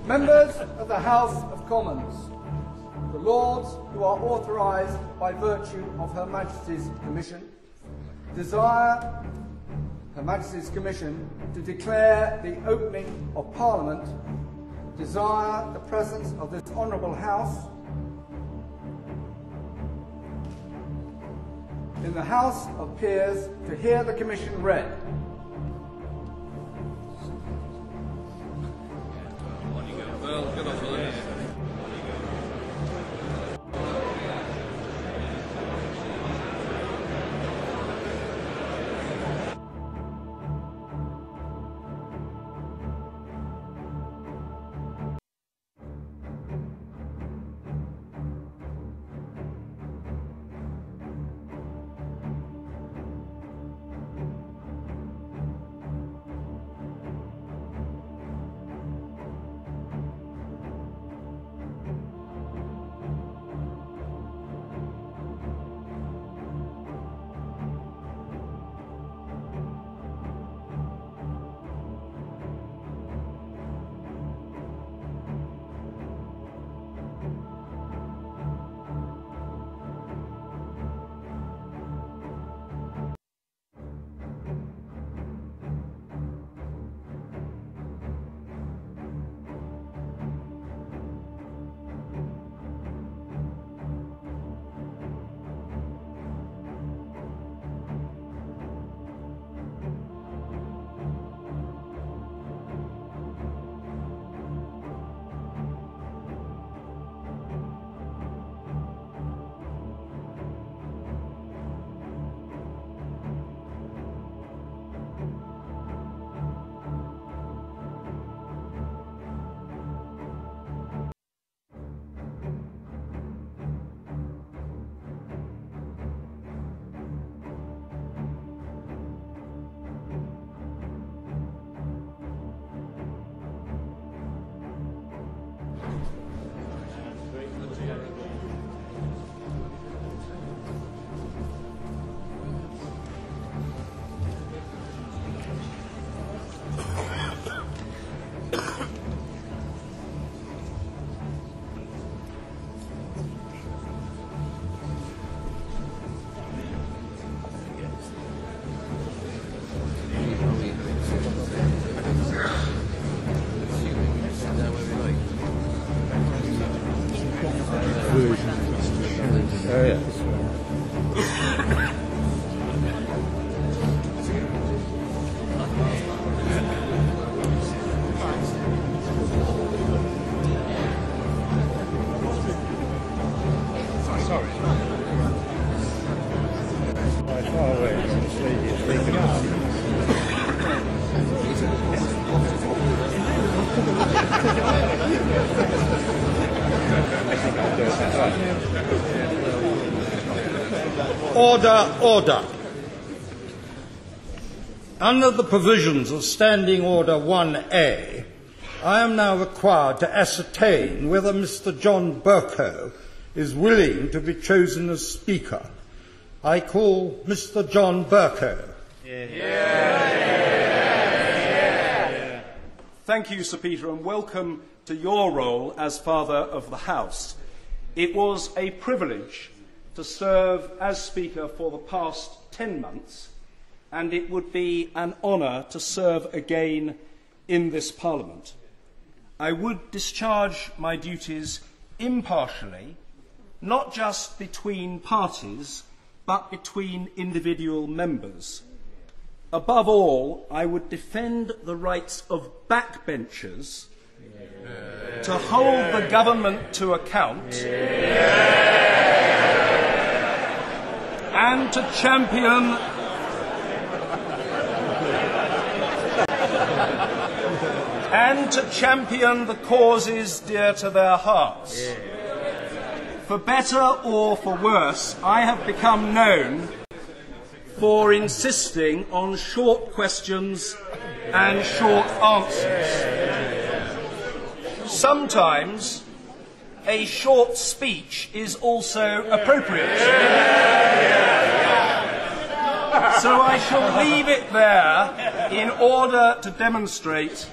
Members of the House of Commons, the Lords who are authorised by virtue of Her Majesty's Commission desire Her Majesty's Commission to declare the opening of Parliament, desire the presence of this Honourable House in the House of Peers to hear the Commission read. Order. Under the provisions of Standing Order 1A, I am now required to ascertain whether Mr. John Bercow is willing to be chosen as Speaker. I call Mr. John Bercow. Thank you, Sir Peter, and welcome to your role as Father of the House. It was a privilege to serve as Speaker for the past 10 months, and it would be an honour to serve again in this Parliament. I would discharge my duties impartially, not just between parties, but between individual members. Above all, I would defend the rights of backbenchers to hold the government to account and to champion the causes dear to their hearts. For better or for worse, I have become known for insisting on short questions and short answers. Sometimes a short speech is also appropriate. So I shall leave it there in order to demonstrate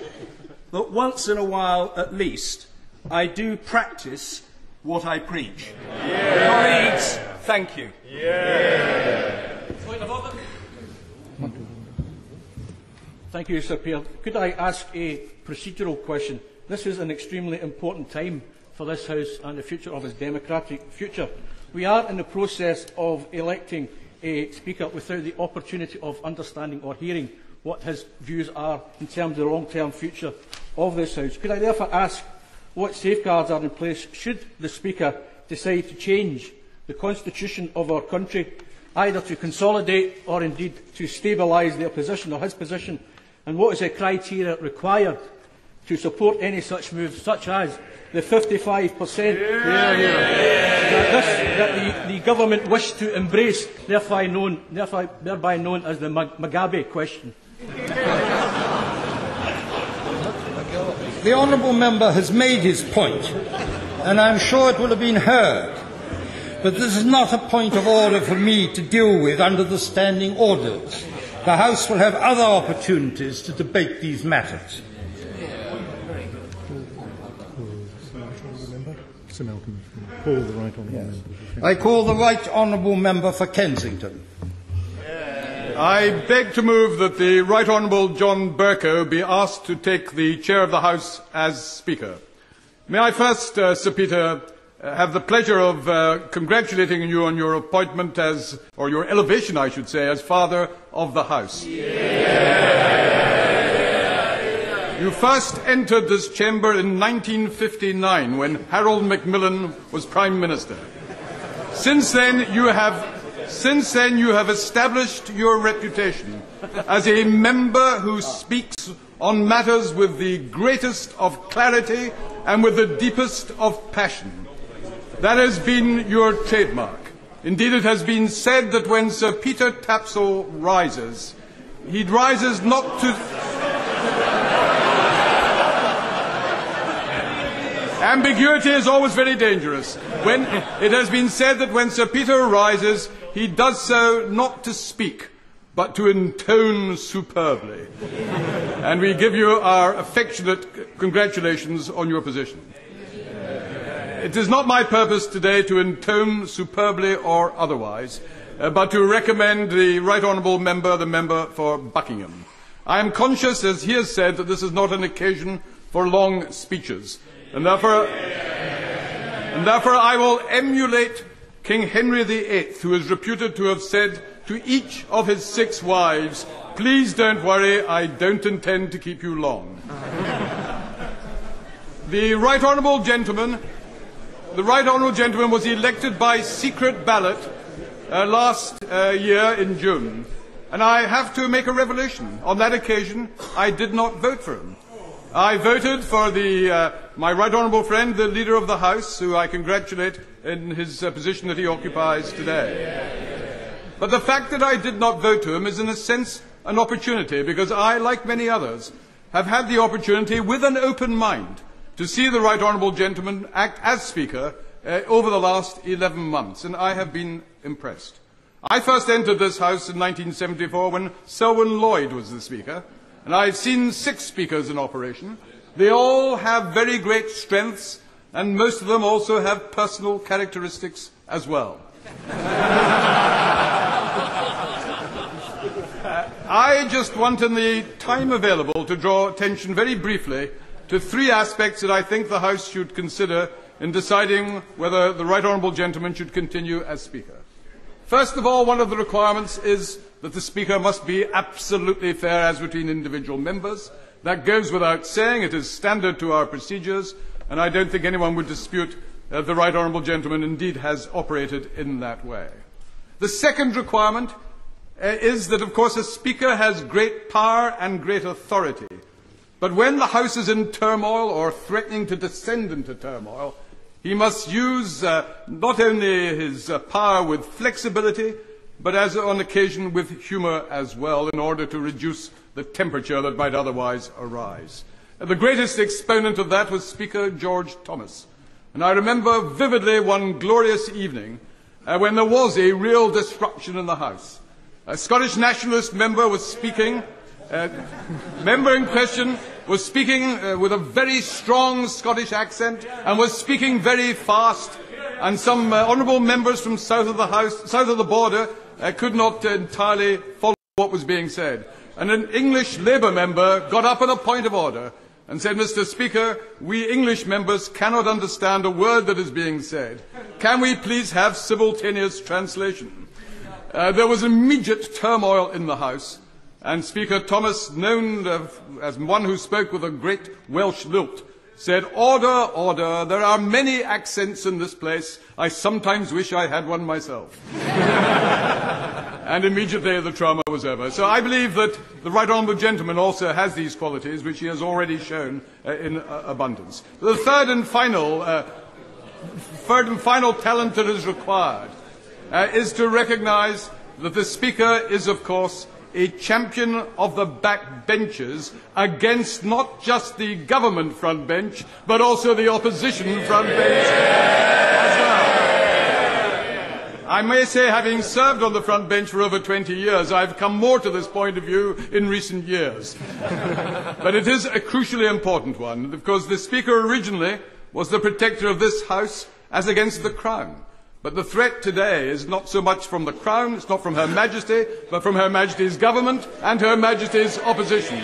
that once in a while at least I do practice what I preach. Yeah. Colleagues, thank you. Yeah. Point of order. Thank you, Sir Pierre. Could I ask a procedural question? This is an extremely important time for this House and the future of its democratic future. We are in the process of electing a Speaker without the opportunity of understanding or hearing what his views are in terms of the long-term future of this House. Could I therefore ask what safeguards are in place should the Speaker decide to change the constitution of our country, either to consolidate or indeed to stabilise their position or his position, and what is the criteria required to support any such moves, such as the 55% that the government wish to embrace, thereby known as the Mugabe question? The honourable member has made his point, and I am sure it will have been heard. But this is not a point of order for me to deal with under the standing orders. The House will have other opportunities to debate these matters. I call the right honourable member for Kensington. I beg to move that the Right Honourable John Bercow be asked to take the chair of the House as Speaker. May I first, Sir Peter, have the pleasure of congratulating you on your appointment as, or your elevation, I should say, as Father of the House. You first entered this chamber in 1959 when Harold Macmillan was Prime Minister. Since then, you have established your reputation as a member who speaks on matters with the greatest of clarity and with the deepest of passion. That has been your trademark. Indeed, it has been said that when Sir Peter Tapsell rises, he rises not to... Ambiguity is always very dangerous. It has been said that when Sir Peter rises, he does so not to speak, but to intone superbly. And we give you our affectionate congratulations on your position. It is not my purpose today to intone superbly or otherwise, but to recommend the Right Honourable Member, the member for Buckingham. I am conscious, as he has said, that this is not an occasion for long speeches, and therefore I will emulate King Henry VIII, who is reputed to have said to each of his 6 wives, "Please don't worry, I don't intend to keep you long." The Right Honourable gentleman was elected by secret ballot last year in June, and I have to make a revelation. On that occasion, I did not vote for him. I voted for my right honourable friend, the Leader of the House, who I congratulate in his position that he occupies today. But the fact that I did not vote to him is, in a sense, an opportunity, because I, like many others, have had the opportunity, with an open mind, to see the Right Honourable gentleman act as Speaker over the last 11 months, and I have been impressed. I first entered this House in 1974 when Selwyn Lloyd was the Speaker, and I've seen 6 Speakers in operation. They all have very great strengths, and most of them also have personal characteristics as well. I just want, in the time available, to draw attention very briefly to 3 aspects that I think the House should consider in deciding whether the Right Honourable gentleman should continue as Speaker. First of all, one of the requirements is that the Speaker must be absolutely fair as between individual members. That goes without saying. It is standard to our procedures, and I don't think anyone would dispute that the Right Honourable gentleman indeed has operated in that way. The second requirement is that, of course, a Speaker has great power and great authority. But when the House is in turmoil or threatening to descend into turmoil, he must use not only his power with flexibility, but as on occasion with humour as well, in order to reduce the temperature that might otherwise arise. The greatest exponent of that was Speaker George Thomas. And I remember vividly one glorious evening when there was a real disruption in the House. A Scottish Nationalist member was speaking. Member in question was speaking with a very strong Scottish accent and was speaking very fast, and some honourable members from south of the border could not entirely follow what was being said. And an English Labour member got up on a point of order and said, "Mr. Speaker, we English members cannot understand a word that is being said. Can we please have simultaneous translation?" There was immediate turmoil in the House, and Speaker Thomas, known as one who spoke with a great Welsh lilt, said, "Order, order, there are many accents in this place. I sometimes wish I had one myself." And immediately the drama was over. So I believe that the Right Honourable Gentleman also has these qualities, which he has already shown in abundance. The third and final talent that is required is to recognise that the Speaker is, of course, a champion of the backbenchers against not just the government front bench, but also the opposition front bench as well. I may say, having served on the front bench for over 20 years, I've come more to this point of view in recent years. But it is a crucially important one, because the Speaker originally was the protector of this House as against the Crown. But the threat today is not so much from the Crown, it's not from Her Majesty, but from Her Majesty's government and Her Majesty's opposition.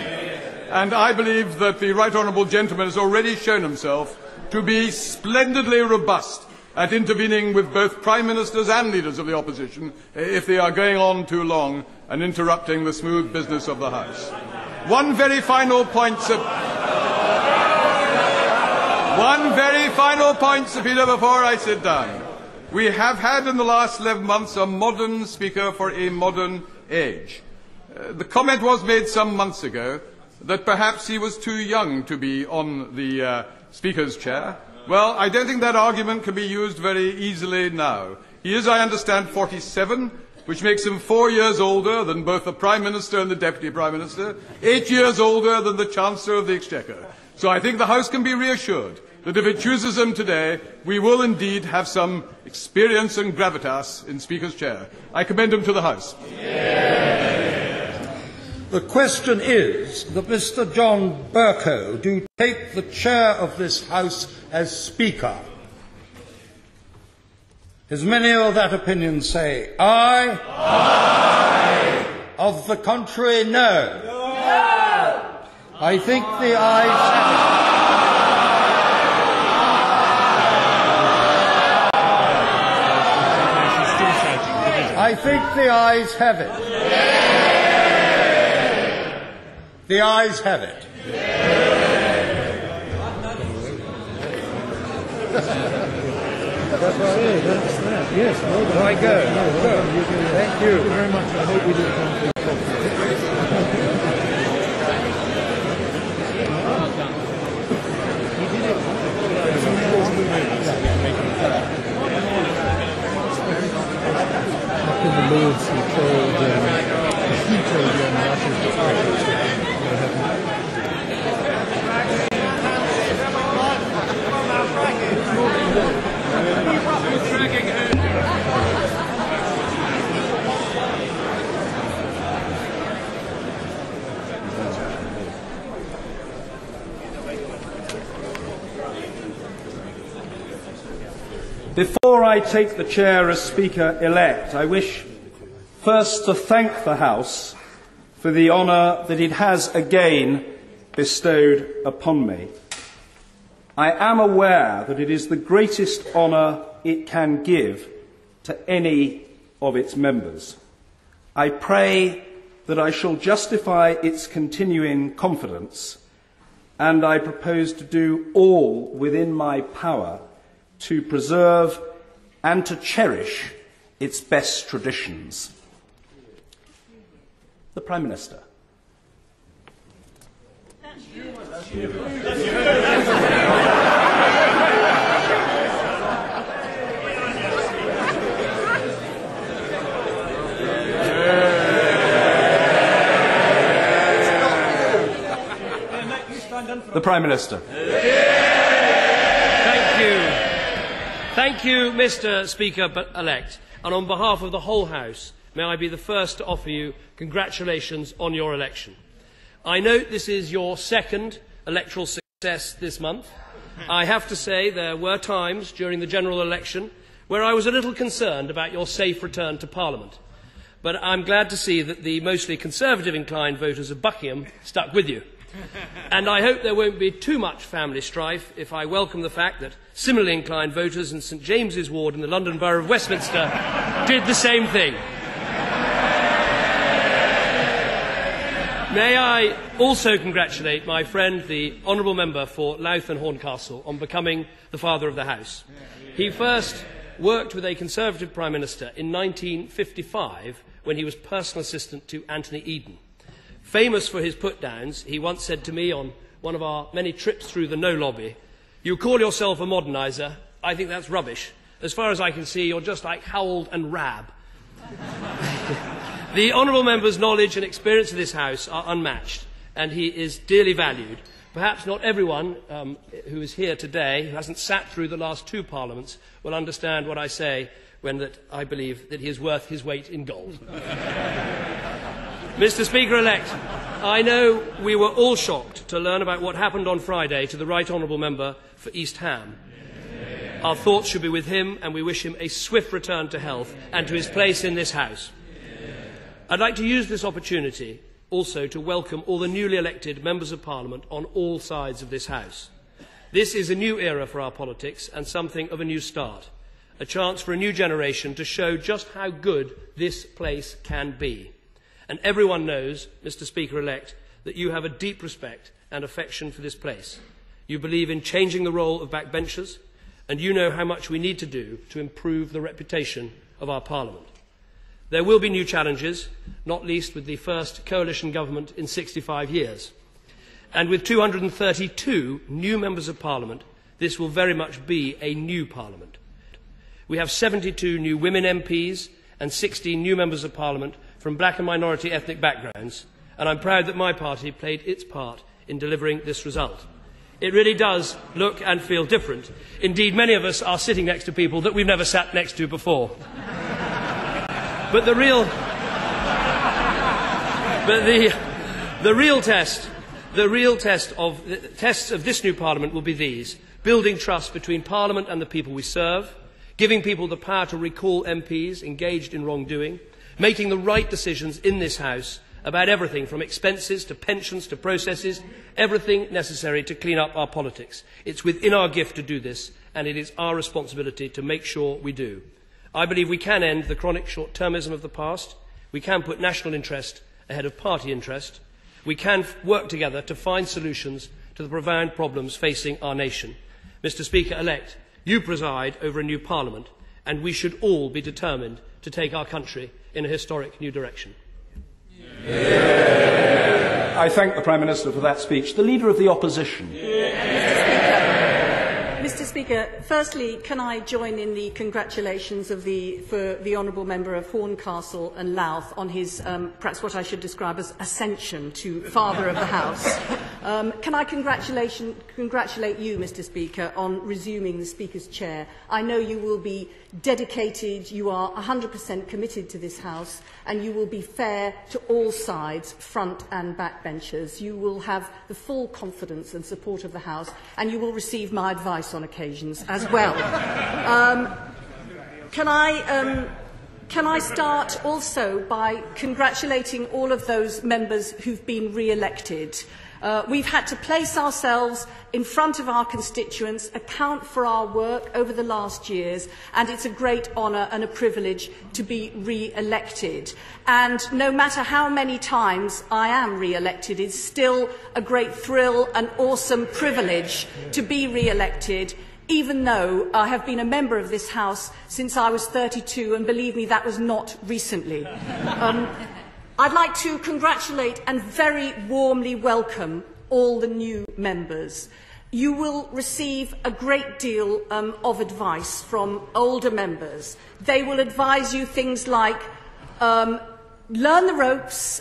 And I believe that the Right Honourable Gentleman has already shown himself to be splendidly robust at intervening with both Prime Ministers and leaders of the opposition if they are going on too long and interrupting the smooth business of the House. One very final point, Sir Peter, before I sit down. We have had in the last 11 months a modern Speaker for a modern age. The comment was made some months ago that perhaps he was too young to be on the Speaker's chair. Well, I don't think that argument can be used very easily now. He is, I understand, 47, which makes him 4 years older than both the Prime Minister and the Deputy Prime Minister, 8 years older than the Chancellor of the Exchequer. So I think the House can be reassured that if it chooses him today, we will indeed have some experience and gravitas in Speaker's chair. I commend him to the House. The question is that Mr. John Bercow do take the chair of this House as Speaker. As many of that opinion say aye. Aye. Of the contrary, no. No. I think the ayes have it. I think the ayes have it. The ayes have it. Yes, well, I go. Thank you very much. I hope we did come to in the Lords, he told John Russell Before I take the chair as Speaker-elect, I wish first to thank the House for the honour that it has again bestowed upon me. I am aware that it is the greatest honour it can give to any of its members. I pray that I shall justify its continuing confidence, and I propose to do all within my power to preserve and to cherish its best traditions. The Prime Minister. The Prime Minister. Thank you. Thank you, Mr. Speaker-elect. And on behalf of the whole House, may I be the first to offer you congratulations on your election. I note this is your second electoral success this month. I have to say there were times during the general election where I was a little concerned about your safe return to Parliament. But I'm glad to see that the mostly Conservative-inclined voters of Buckingham stuck with you. And I hope there won't be too much family strife if I welcome the fact that similarly inclined voters in St James's Ward in the London Borough of Westminster did the same thing. May I also congratulate my friend, the Honourable Member for Louth and Horncastle, on becoming the Father of the House. He first worked with a Conservative Prime Minister in 1955 when he was personal assistant to Anthony Eden. Famous for his put-downs, he once said to me on one of our many trips through the No Lobby, "You call yourself a moderniser. I think that's rubbish. As far as I can see, you're just like Howald and Rab." The Honourable Member's knowledge and experience of this House are unmatched, and he is dearly valued. Perhaps not everyone who is here today, who hasn't sat through the last two Parliaments, will understand what I say when that I believe that he is worth his weight in gold. Mr. Speaker-elect, I know we were all shocked to learn about what happened on Friday to the Right Honourable Member for East Ham. Our thoughts should be with him, and we wish him a swift return to health and to his place in this House. I'd like to use this opportunity also to welcome all the newly elected Members of Parliament on all sides of this House. This is a new era for our politics and something of a new start, a chance for a new generation to show just how good this place can be. And everyone knows, Mr. Speaker-elect, that you have a deep respect and affection for this place. You believe in changing the role of backbenchers, and you know how much we need to do to improve the reputation of our Parliament. There will be new challenges, not least with the first coalition government in 65 years. And with 232 new Members of Parliament, this will very much be a new Parliament. We have 72 new women MPs and 16 new Members of Parliament from black and minority ethnic backgrounds, and I'm proud that my party played its part in delivering this result. It really does look and feel different. Indeed, many of us are sitting next to people that we've never sat next to before. But the real tests of this new Parliament will be these: building trust between Parliament and the people we serve, giving people the power to recall MPs engaged in wrongdoing, making the right decisions in this House about everything from expenses to pensions to processes, everything necessary to clean up our politics. It's within our gift to do this, and it is our responsibility to make sure we do. I believe we can end the chronic short-termism of the past. We can put national interest ahead of party interest. We can work together to find solutions to the profound problems facing our nation. Mr. Speaker-elect, you preside over a new Parliament, and we should all be determined to take our country in a historic new direction. Yeah. I thank the Prime Minister for that speech. The Leader of the Opposition. Mr. Speaker, firstly, can I join in the congratulations for the Honourable Member of Horncastle and Louth on his, perhaps what I should describe as ascension to Father of the House. Can I congratulate you, Mr. Speaker, on resuming the Speaker's chair? I know you will be dedicated, you are 100% committed to this House, and you will be fair to all sides, front and backbenchers. You will have the full confidence and support of the House, and you will receive my advice on occasions as well. Can I start also by congratulating all of those members who've been re-elected. We've had to place ourselves in front of our constituents, account for our work over the last years, and it's a great honour and a privilege to be re-elected. And no matter how many times I am re-elected, it's still a great thrill and awesome privilege to be re-elected, even though I have been a member of this House since I was 32, and believe me, that was not recently. I'd like to congratulate and very warmly welcome all the new members. You will receive a great deal of advice from older members. They will advise you things like learn the ropes,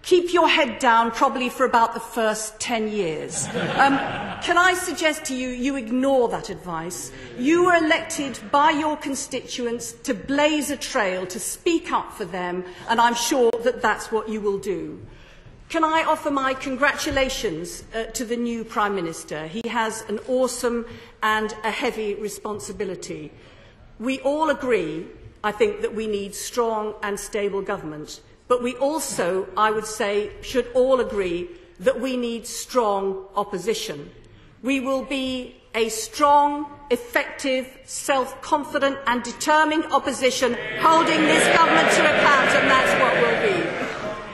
keep your head down probably for about the first 10 years. Can I suggest to you, you ignore that advice. You were elected by your constituents to blaze a trail, to speak up for them, and I'm sure that that's what you will do. Can I offer my congratulations to the new Prime Minister? He has an awesome and a heavy responsibility. We all agree, I think, that we need strong and stable government, but we also, I would say, should all agree that we need strong opposition. We will be a strong, effective, self-confident and determined opposition holding this government to account, and that's what we'll be.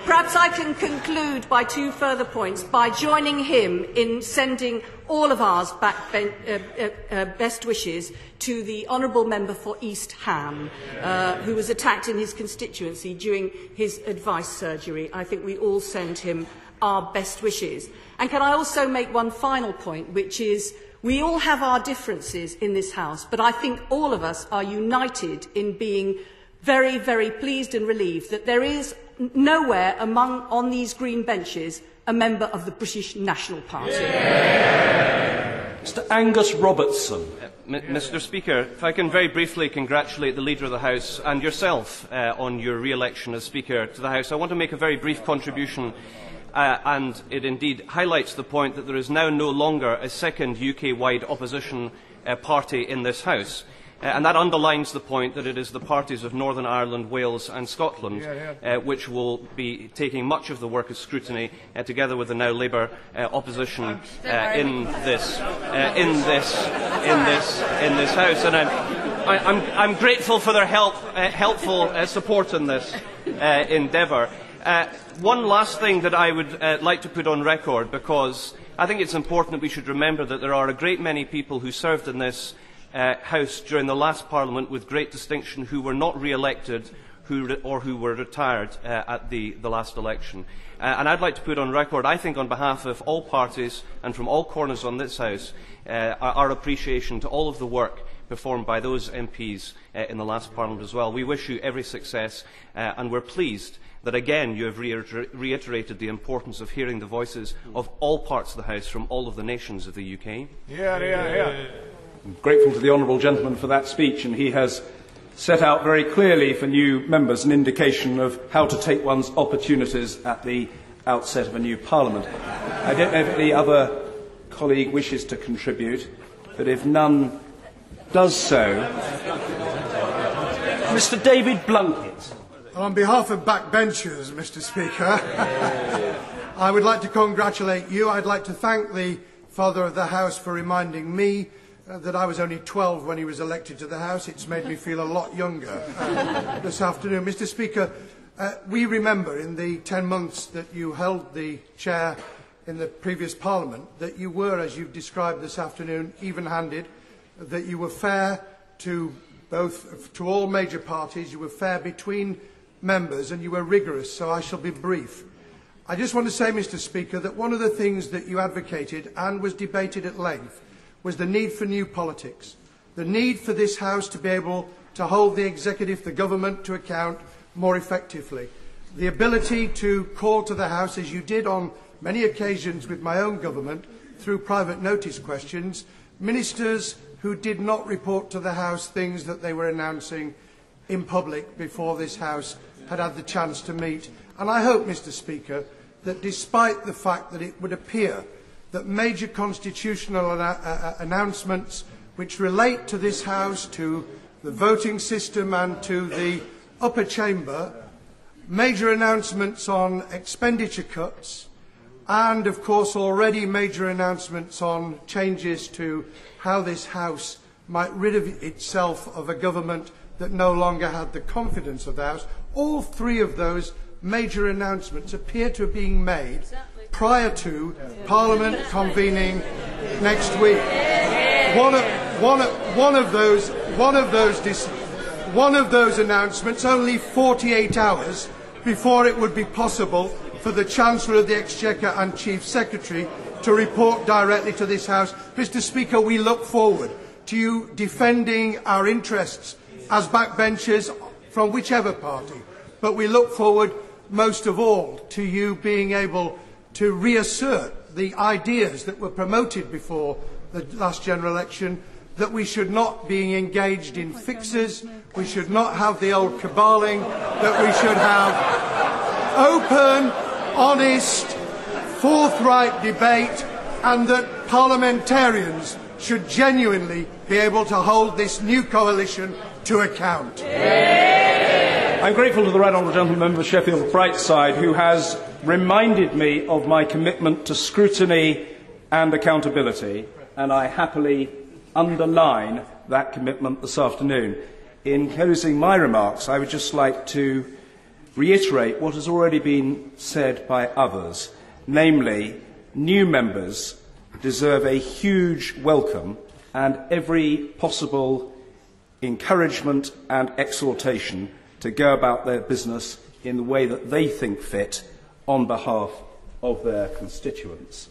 Perhaps I can conclude by two further points by joining him in sending all of ours best wishes to the Honourable Member for East Ham, who was attacked in his constituency during his advice surgery. I think we all send him our best wishes. And can I also make one final point, which is we all have our differences in this House, but I think all of us are united in being very, very pleased and relieved that there is nowhere on these green benches a member of the British National Party. Mr. Angus Robertson. Mr. Speaker, if I can very briefly congratulate the Leader of the House and yourself on your re-election as Speaker to the House. I want to make a very brief contribution, and it indeed highlights the point that there is now no longer a second UK-wide opposition party in this House. And that underlines the point that it is the parties of Northern Ireland, Wales and Scotland which will be taking much of the work of scrutiny together with the now Labour opposition in this House. And I'm grateful for their helpful support in this endeavour. One last thing that I would like to put on record, because I think it's important that we should remember that there are a great many people who served in this House during the last Parliament with great distinction who were not re-elected or who were retired at the last election. And I'd like to put on record, I think on behalf of all parties and from all corners on this House, our appreciation to all of the work performed by those MPs in the last Parliament as well. We wish you every success and we're pleased that again you have reiterated the importance of hearing the voices of all parts of the House from all of the nations of the UK. I'm grateful to the Honourable Gentleman for that speech, and he has set out very clearly for new members an indication of how to take one's opportunities at the outset of a new Parliament. I don't know if any other colleague wishes to contribute, but if none does so, Mr. David Blunkett. On behalf of backbenchers, Mr. Speaker, I would like to congratulate you. I'd like to thank the Father of the House for reminding me that I was only 12 when he was elected to the House. It's made me feel a lot younger this afternoon. Mr. Speaker, we remember in the 10 months that you held the chair in the previous Parliament that you were, as you've described this afternoon, even-handed, that you were fair to all major parties, you were fair between members, and you were rigorous, so I shall be brief. I just want to say, Mr. Speaker, that one of the things that you advocated and was debated at length was the need for new politics, the need for this House to be able to hold the executive, the government, to account more effectively, the ability to call to the House, as you did on many occasions with my own government, through private notice questions, ministers who did not report to the House things that they were announcing in public before this House had had the chance to meet. And I hope, Mr. Speaker, that despite the fact that it would appear that major constitutional announcements which relate to this House, to the voting system and to the upper chamber, major announcements on expenditure cuts, and of course already major announcements on changes to how this House might rid itself of a government that no longer had the confidence of the House. All three of those major announcements appear to have been made prior to Parliament convening next week. One of those announcements only 48 hours before it would be possible for the Chancellor of the Exchequer and Chief Secretary to report directly to this House. Mr. Speaker, we look forward to you defending our interests as backbenchers from whichever party, but we look forward most of all to you being able to reassert the ideas that were promoted before the last general election, that we should not be engaged in fixes, we should not have the old caballing, that we should have open, honest, forthright debate, and that parliamentarians should genuinely be able to hold this new coalition to account. I'm grateful to the Right Honourable Gentleman Member for Sheffield Brightside, who has reminded me of my commitment to scrutiny and accountability, and I happily underline that commitment this afternoon. In closing my remarks, I would just like to reiterate what has already been said by others, namely, new members deserve a huge welcome and every possible encouragement and exhortation to go about their business in the way that they think fit on behalf of their constituents.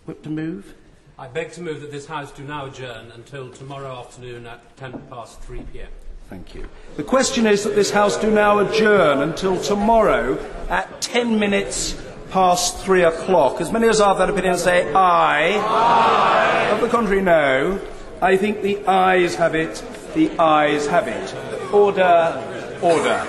Whip to move? I beg to move that this House do now adjourn until tomorrow afternoon at 3 p.m. Thank you. The question is that this House do now adjourn until tomorrow at 3 o'clock. As many as are of that opinion say aye. Aye. Of the contrary, no. I think the ayes have it. The ayes have it. Order. Order.